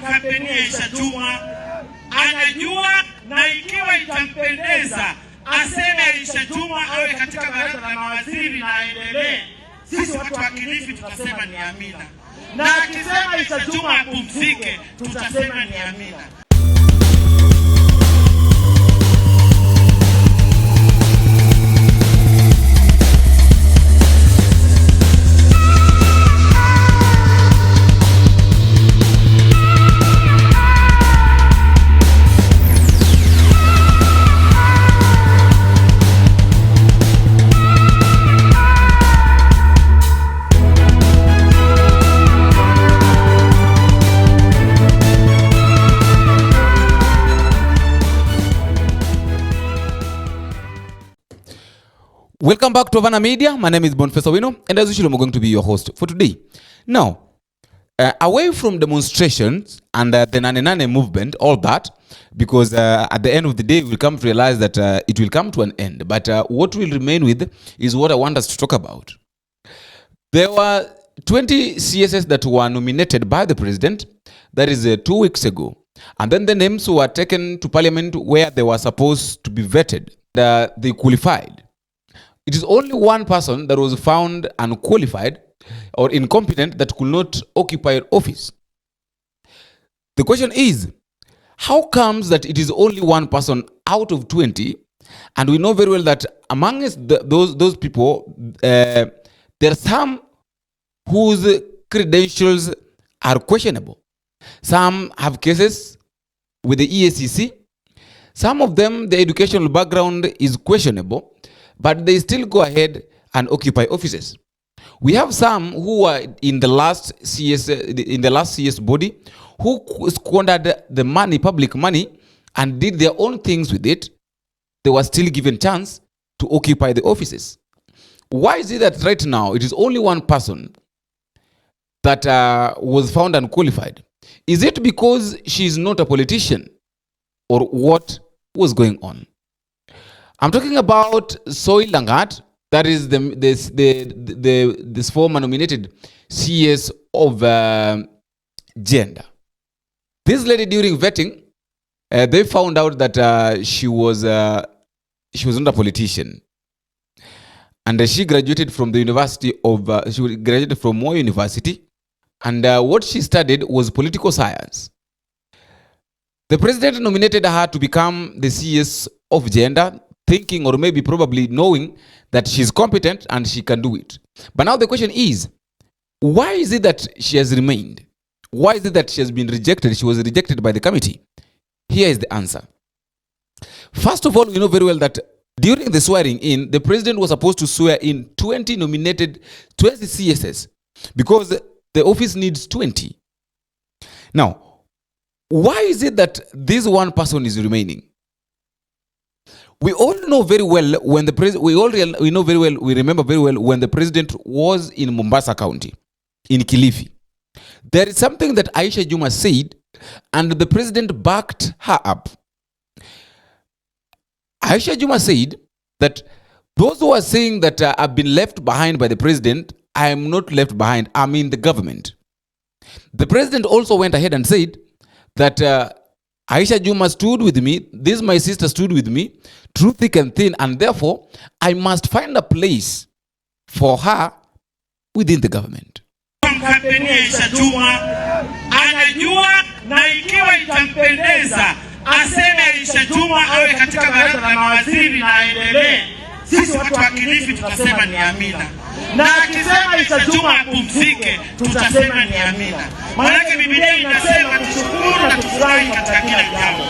Kampeni ya Aisha Jumwa anajua, na ikiwa itampendeza aseme Aisha Jumwa awe katika baraza la mawaziri na aendelee, sisi watu wa Kilifi tutasema ni amina, na akisema Aisha Jumwa apumzike tutasema ni amina. Welcome back to Havana Media. My name is Boniface Wino, and as usual, I'm going to be your host for today. Now, away from demonstrations and the Nane movement, all that, because at the end of the day, we'll come to realize that it will come to an end. But what will remain with is what I want us to talk about. There were 20 CSS that were nominated by the president, that is 2 weeks ago. And then the names were taken to parliament where they were supposed to be vetted. They qualified. It is only one person that was found unqualified or incompetent that could not occupy office. The question is, how comes that it is only one person out of 20, and we know very well that amongst those people, there are some whose credentials are questionable. Some have cases with the EACC. Some of them, the educational background is questionable, but they still go ahead and occupy offices. We have some who were in the last CS body who squandered the money, public money, and did their own things with it. They were still given chance to occupy the offices. Why is it that right now it is only one person that was found unqualified? Is it because she is not a politician, or what was going on? I'm talking about Soy Langat, that is this former nominated CS of gender. This lady, during vetting, they found out that she was not a politician, and she graduated from the University of she graduated from Moy University, and what she studied was political science. The president nominated her to become the CS of gender, thinking or maybe probably knowing that she's competent and she can do it. But now the question is, why is it that she has remained? Why is it that she has been rejected? She was rejected by the committee. Here is the answer. First of all, we know very well that during the swearing in, the president was supposed to swear in 20 CSS, because the office needs 20. Now, why is it that this one person is remaining? We all know very well when the president, we remember very well when the president was in Mombasa County, in Kilifi. There is something that Aisha Jumwa said, and the president backed her up. Aisha Jumwa said that those who are saying that I've been left behind by the president, I am not left behind, I'm in the government. The president also went ahead and said that Aisha Jumwa stood with me, this my sister stood with me, through thick and thin, and therefore I must find a place for her within the government. Kampeni ya Aisha Jumwa anajua, na ikiwa itampendeza aseme Aisha Jumwa awe katika baraza la mawaziri na aendelee, sisi watu wa Kilifi tutasema ni amina, na akisema Aisha Jumwa apumzike tutasema ni amina. Maana Biblia inasema tushukuru na tufurahi katika kila jambo.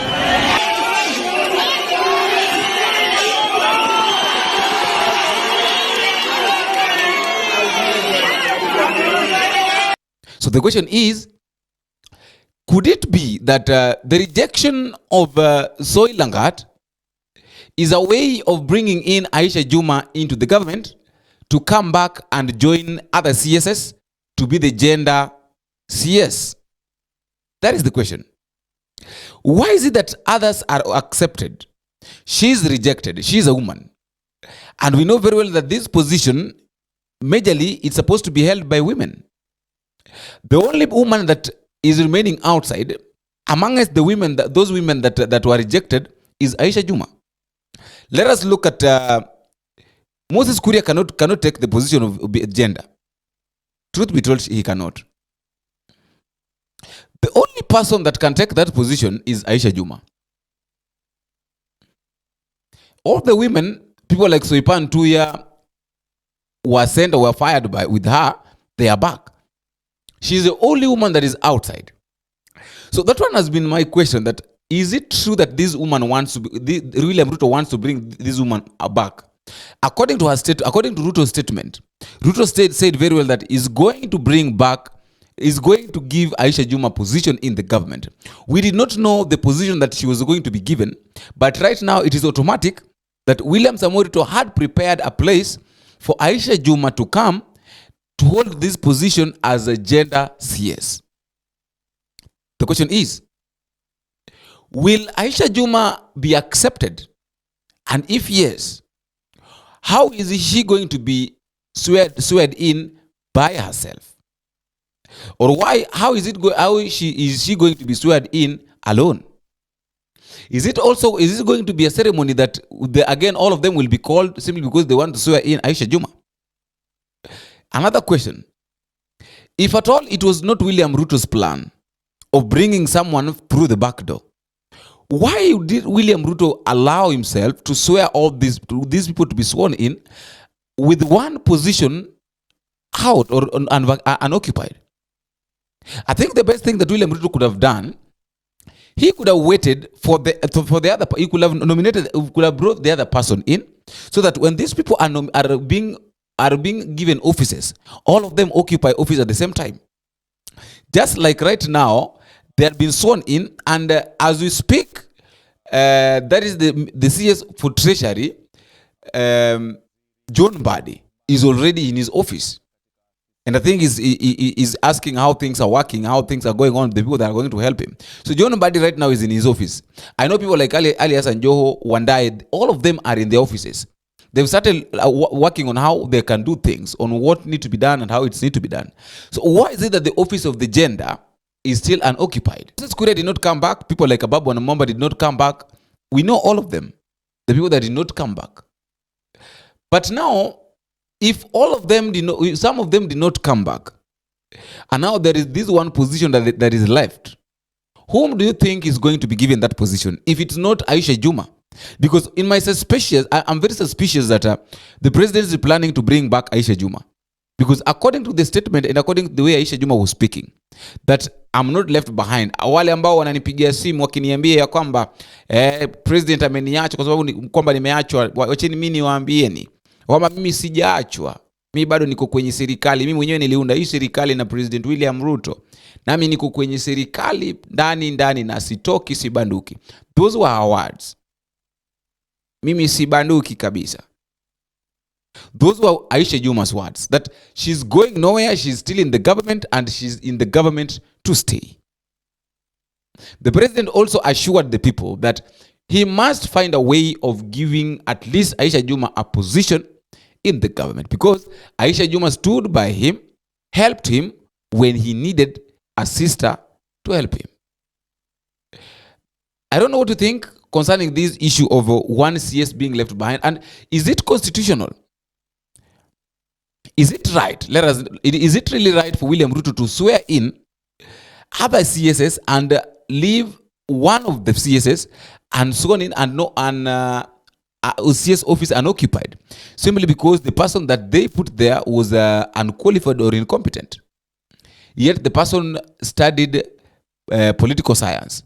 So the question is, could it be that the rejection of Soy Langat is a way of bringing in Aisha Jumwa into the government to come back and join other CSS to be the gender CS? That is the question. Why is it that others are accepted? She's rejected. She's a woman. And we know very well that this position, majorly, it's supposed to be held by women. The only woman that is remaining outside. Amongst the women, those women that were rejected is Aisha Jumwa. Let us look at Moses Kuria cannot take the position of gender. Truth be told, he cannot. The only person that can take that position is Aisha Jumwa. All the women, people like Soipan Tuya, were sent or were fired with her, they are back. She's the only woman that is outside. So that one has been my question, that is it true that this woman wants to William Ruto wants to bring this woman back? According to Ruto's statement, Ruto said very well that is going to bring back, is going to give Aisha Jumwa a position in the government. We did not know the position that she was going to be given, but right now it is automatic that William Samoei Ruto had prepared a place for Aisha Jumwa to come to hold this position as a gender CS. The question is, will Aisha Jumwa be accepted? And if yes, how is she going to be sweared in by herself? Or how is she going to be sweared in alone? Is it going to be a ceremony that again all of them will be called simply because they want to swear in Aisha Jumwa? Another question, if at all it was not William Ruto's plan of bringing someone through the back door, why did William Ruto allow himself to swear all these people to be sworn in with one position out or unoccupied? I think the best thing that William Ruto could have done, he could have waited for the other. He could have brought the other person in, so that when these people are being given offices, all of them occupy office at the same time. Just like right now, they have been sworn in, and as we speak, that is the CS for Treasury, John Mbadi, is already in his office. And I think he's asking how things are working, how things are going on with the people that are going to help him. So John Mbadi right now is in his office. I know people like Ali Hassan Joho, Wandai, all of them are in their offices. They've started working on how they can do things, on what needs to be done and how it needs to be done. So why is it that the office of the gender is still unoccupied? Moses Kuria did not come back. People like Ababu and Momba did not come back. We know all of them, the people that did not come back. But now, if all of them some of them did not come back, and now there is this one position that is left, whom do you think is going to be given that position if it's not Aisha Jumwa? Because in my suspicious, I'm very suspicious that the president is planning to bring back Aisha Jumwa. Because according to the statement and according to the way Aisha Jumwa was speaking, that I'm not left behind. Wale ambao wananipigia simu wakiniambia ya kwamba president ameniacha kwa sababu kwamba nimeachwa, wacheni mimi niwaambieni kwamba mimi sijaachwa. Mimi bado niko kwenye serikali. Mimi mwenyewe niliunda hii serikali na President William Ruto. Nami niko kwenye serikali ndani na sitoki, sibanduki. Those were her words. Mimi sibanduki kabisa. Those were Aisha Jumwa's words, that she's going nowhere, she's still in the government, and she's in the government to stay. The president also assured the people that he must find a way of giving at least Aisha Jumwa a position in the government, because Aisha Jumwa stood by him, helped him when he needed a sister to help him. I don't know what to think concerning this issue of one CS being left behind, and is it constitutional? Is it right? Is it really right for William Ruto to swear in other CSS and leave one of the CSS and sworn in and CS office unoccupied, simply because the person that they put there was unqualified or incompetent? Yet the person studied political science.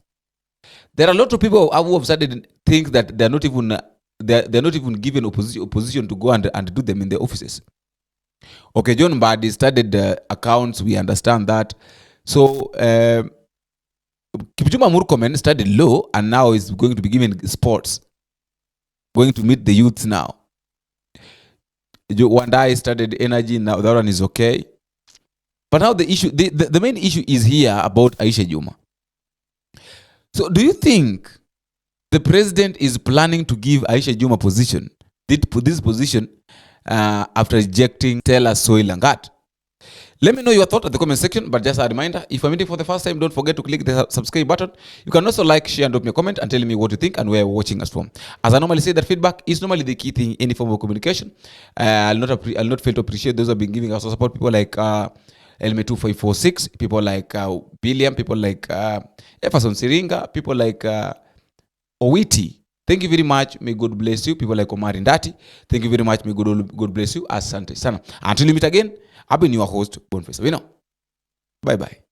There are a lot of people who have started think that they're not even given opposition to go and do them in their offices. Okay, John Mbadi studied accounts, we understand that. So Kipchumba Murkomen studied law and now is going to be given sports, going to meet the youths now. Wandai studied energy, now that one is okay. But now the issue, the main issue is here about Aisha Jumwa. So do you think the president is planning to give Aisha Jumwa this position after rejecting Stelah Soilangat? Let me know your thought at the comment section. But just a reminder, if you're meeting for the first time, don't forget to click the subscribe button. You can also like, share, and drop me a comment and tell me what you think and where you're watching us from. As I normally say, that feedback is normally the key thing in any form of communication. I'll not fail to appreciate those who have been giving us support. People like Elme2546, people like William, people like Efferson Siringa, people like Owiti. Thank you very much. May God bless you. People like Omari Ndati. Thank you very much. May God bless you. Asante sana. Until we meet again, I've been your host, Boniface. Bye bye.